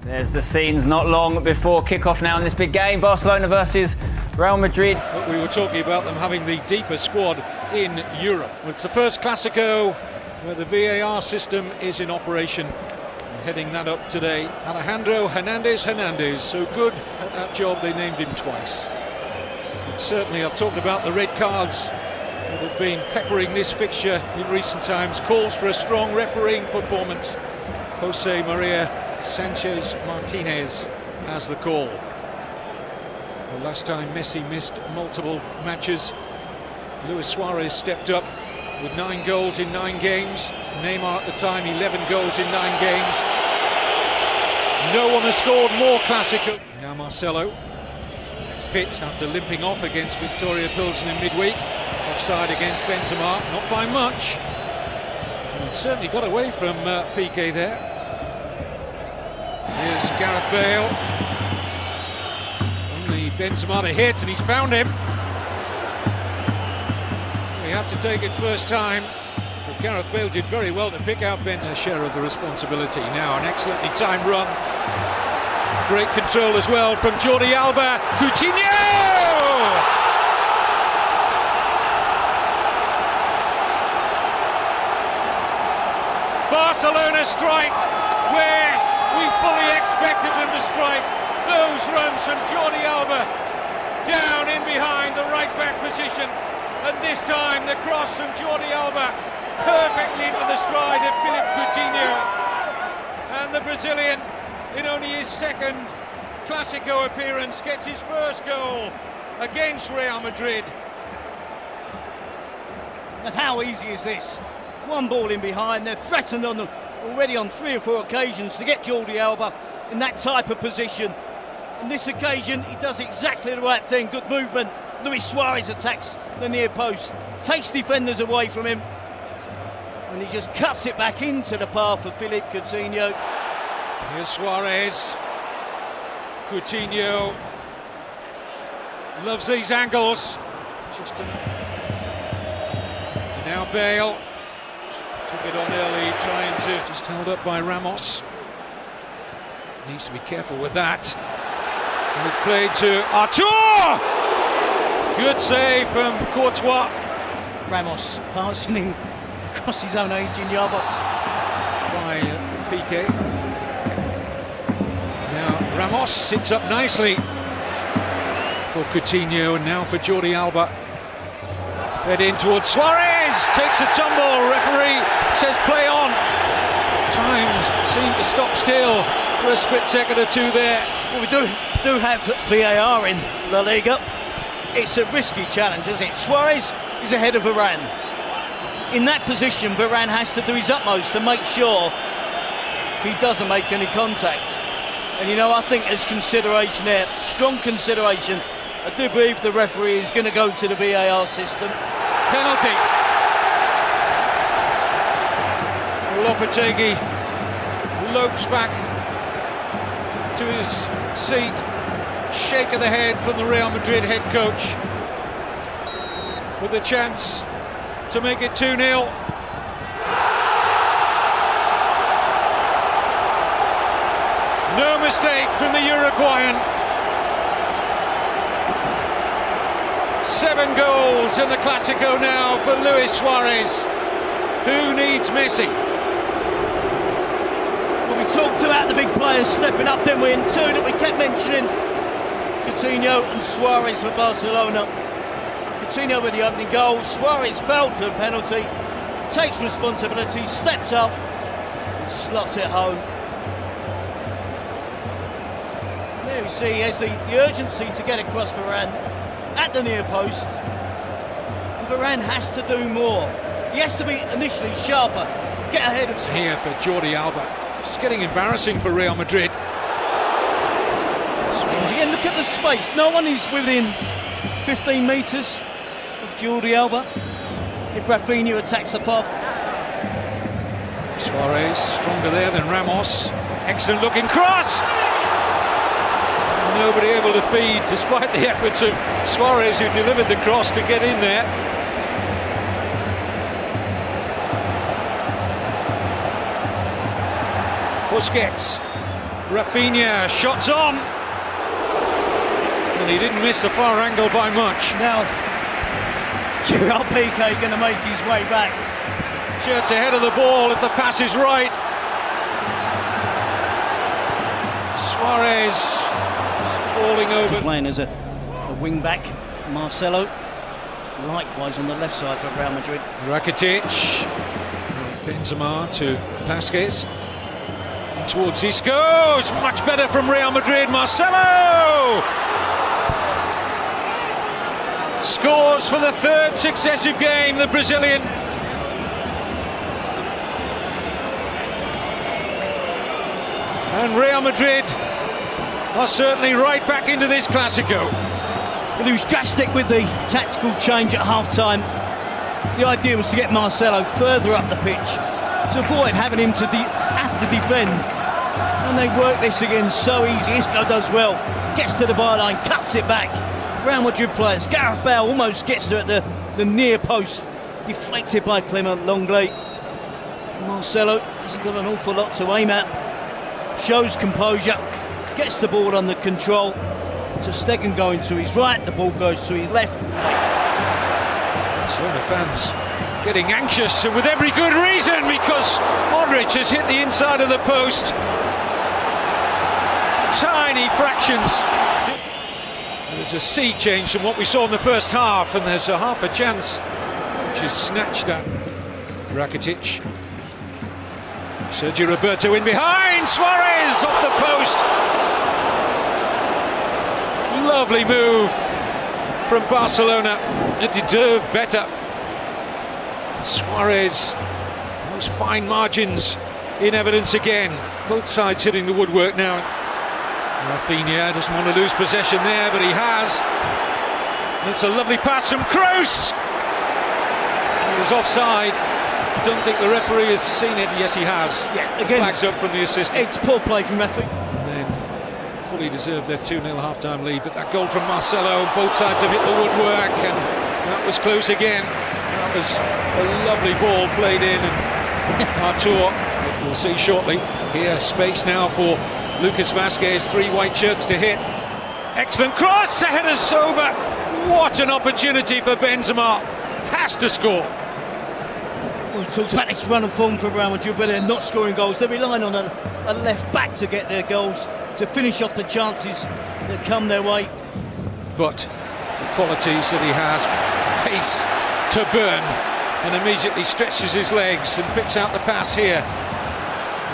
There's the scenes not long before kickoff now in this big game, Barcelona versus Real Madrid. We were talking about them having the deepest squad in Europe. It's the first Clásico where the VAR system is in operation. And heading that up today, Alejandro Hernandez, so good at that job they named him twice. And certainly I've talked about the red cards that have been peppering this fixture in recent times. Calls for a strong refereeing performance. Jose Maria Sanchez Martinez has the call. The last time Messi missed multiple matches, Luis Suarez stepped up with 9 goals in 9 games. Neymar at the time, 11 goals in 9 games. No one has scored more Clásico. Now Marcelo, fit after limping off against Victoria Pilsen in midweek. Offside against Benzema, not by much. And certainly got away from Piqué there. Here's Gareth Bale. Only Benzema to hit, and he's found him. He had to take it first time, but Gareth Bale did very well to pick out Benzema's share of the responsibility. Now an excellently timed run. Great control as well from Jordi Alba. Coutinho! Barcelona strike where we fully expected them to strike. Those runs from Jordi Alba down in behind the right back position, and this time the cross from Jordi Alba perfectly into the stride of Philippe Coutinho, and the Brazilian, in only his second Clásico appearance, gets his first goal against Real Madrid. And how easy is this? One ball in behind, they're threatened on them already on 3 or 4 occasions to get Jordi Alba in that type of position. On this occasion, he does exactly the right thing. Good movement. Luis Suarez attacks the near post, takes defenders away from him, and he just cuts it back into the path of Philippe Coutinho. Here's Suarez. Coutinho loves these angles. Now Bale. Took it on early, trying to, just held up by Ramos. Needs to be careful with that. And it's played to Artur! Good save from Courtois. Ramos passing across his own 18-yard box. By Piqué. Now Ramos sits up nicely for Coutinho, and now for Jordi Alba. Fed in towards Suarez, takes a tumble, referee says play on. Times seem to stop still for a split second or two there. Well, we do have VAR in La Liga. It's a risky challenge, isn't it? Suarez is ahead of Varane. In that position, Varane has to do his utmost to make sure he doesn't make any contact. And you know, I think there's consideration there, strong consideration. I do believe the referee is going to go to the VAR system. Penalty. Lopetegui lopes back to his seat. Shake of the head from the Real Madrid head coach, with the chance to make it 2-0. No mistake from the Uruguayan. 7 goals in the Clásico now for Luis Suarez. Who needs Messi? Well, we talked about the big players stepping up, didn't we? And 2 that we kept mentioning, Coutinho and Suarez for Barcelona. Coutinho with the opening goal. Suarez fell to the penalty, takes responsibility, steps up and slots it home. And there we see he has the urgency to get across Varane at the near post, and Varane has to do more. He has to be initially sharper, get ahead of... Here for Jordi Alba. It's getting embarrassing for Real Madrid. Again, look at the space. No one is within 15 metres of Jordi Alba. If Rafinha attacks the path. Suarez stronger there than Ramos. Excellent looking cross. Nobody able to feed, despite the efforts of Suarez, who delivered the cross to get in there. Busquets Rafinha, shots on. And he didn't miss the far angle by much. Now, Gerard Piqué going to make his way back. Shirts ahead of the ball if the pass is right. Suarez falling over. Playing as a wing back, Marcelo. Likewise on the left side for Real Madrid. Rakitic, Benzema to Vasquez. Towards Isco, it's much better from Real Madrid. Marcelo scores for the third successive game, the Brazilian. And Real Madrid are certainly right back into this Clásico. But he was drastic with the tactical change at half-time. The idea was to get Marcelo further up the pitch to avoid having him to have to defend. And they work this again so easy. Isco does well, gets to the byline, cuts it back. Real Madrid players, Gareth Bale almost gets there at the near post, deflected by Clement Lenglet. Marcelo hasn't got an awful lot to aim at, shows composure, gets the ball under control. To Stegen going to his right, the ball goes to his left. Barcelona fans getting anxious, and with every good reason, because Modric has hit the inside of the post. Tiny fractions. There's a sea change from what we saw in the first half, and there's a half a chance which is snatched at. Rakitic, Sergio Roberto in behind, Suarez off the post. Lovely move from Barcelona. It deserved better. Suarez, those fine margins in evidence again. Both sides hitting the woodwork now. Rafinha doesn't want to lose possession there, but he has. It's a lovely pass from Kroos. He was offside. Don't think the referee has seen it. Yes, he has. Yeah, again, flags up from the assistant. It's poor play from referee. Then fully deserved their 2-0 half-time lead, but that goal from Marcelo, both sides have hit the woodwork, and that was close again. That was a lovely ball played in, and Artur, we'll see shortly. Here, space now for Lucas Vasquez, 3 white shirts to hit. Excellent cross, a header's over. What an opportunity for Benzema. Has to score. Well, we talked about this run of form for Real Madrid, but they're not scoring goals. They're relying on a left back to get their goals, to finish off the chances that come their way. But the qualities that he has, pace to burn, and immediately stretches his legs and picks out the pass here.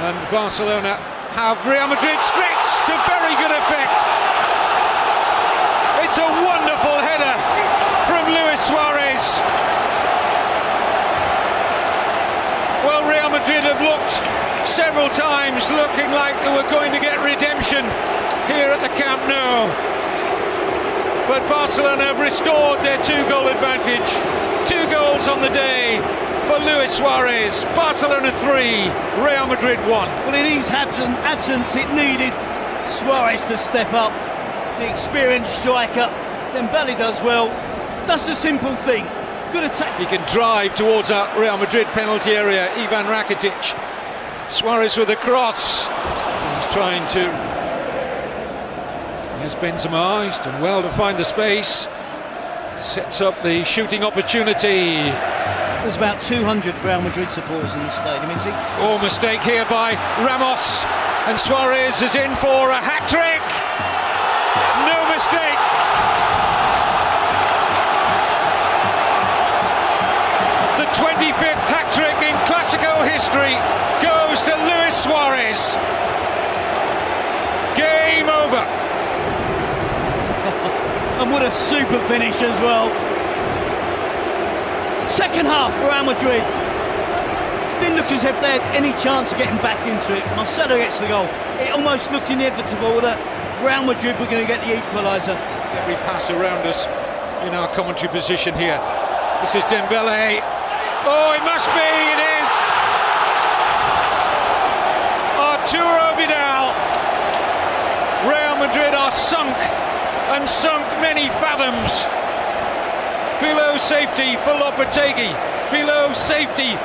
And Barcelona have Real Madrid stretched to very good effect. It's a wonderful header from Luis Suarez. Well, Real Madrid have looked several times looking like they were going to get redemption here at the Camp Nou. But Barcelona have restored their 2-goal advantage. 2 goals on the day for Luis Suarez. Barcelona 3, Real Madrid 1. Well, in his absence, it needed Suarez to step up. The experienced striker. Dembele does well. Does the simple thing. Good attack. He can drive towards that Real Madrid penalty area. Ivan Rakitic. Suarez with a cross. He's trying to. Here's Benzema. He's done well to find the space. Sets up the shooting opportunity. There's about 200 Real Madrid supporters in the stadium, is he? Oh, mistake here by Ramos. And Suarez is in for a hat-trick. No mistake. The 25th hat-trick in Clásico history goes to Luis Suarez. Game over. And what a super finish as well. Second half, Real Madrid didn't look as if they had any chance of getting back into it. Marcelo gets the goal. It almost looked inevitable that Real Madrid were going to get the equaliser. Every pass around us in our commentary position here. This is Dembele. Oh, it must be, it is! Arturo Vidal. Real Madrid are sunk, and sunk many fathoms. Below safety for Lopetegui. Below safety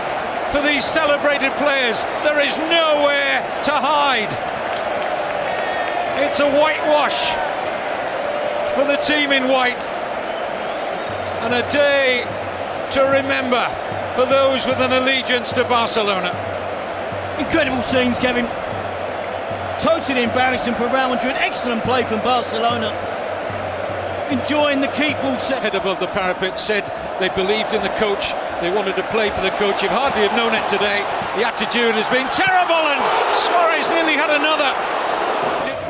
for these celebrated players. There is nowhere to hide. It's a whitewash for the team in white, and a day to remember for those with an allegiance to Barcelona. Incredible scenes, Kevin. Totally embarrassing for Real Madrid. Excellent play from Barcelona. Enjoying the keep ball set. Head above the parapet, said they believed in the coach, they wanted to play for the coach. You'd hardly have known it today. The attitude has been terrible, and Suarez nearly had another.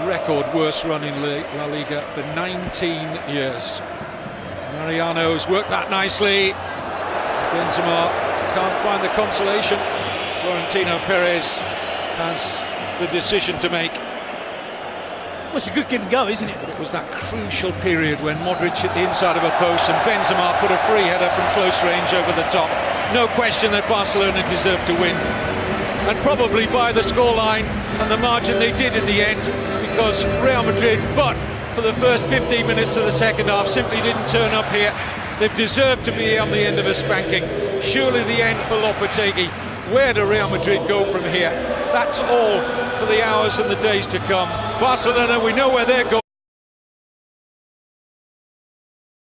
Record worst run in La Liga for 19 years. Mariano's worked that nicely. Benzema can't find the consolation. Florentino Perez has the decision to make. Well, it's a good give and go, isn't it? But it was that crucial period when Modric hit the inside of a post and Benzema put a free header from close range over the top. No question that Barcelona deserved to win, and probably by the scoreline and the margin they did in the end, because Real Madrid, but for the first 15 minutes of the second half, simply didn't turn up here. They've deserved to be on the end of a spanking. Surely the end for Lopetegui. Where do Real Madrid go from here? That's all for the hours and the days to come. Barcelona, we know where they're going.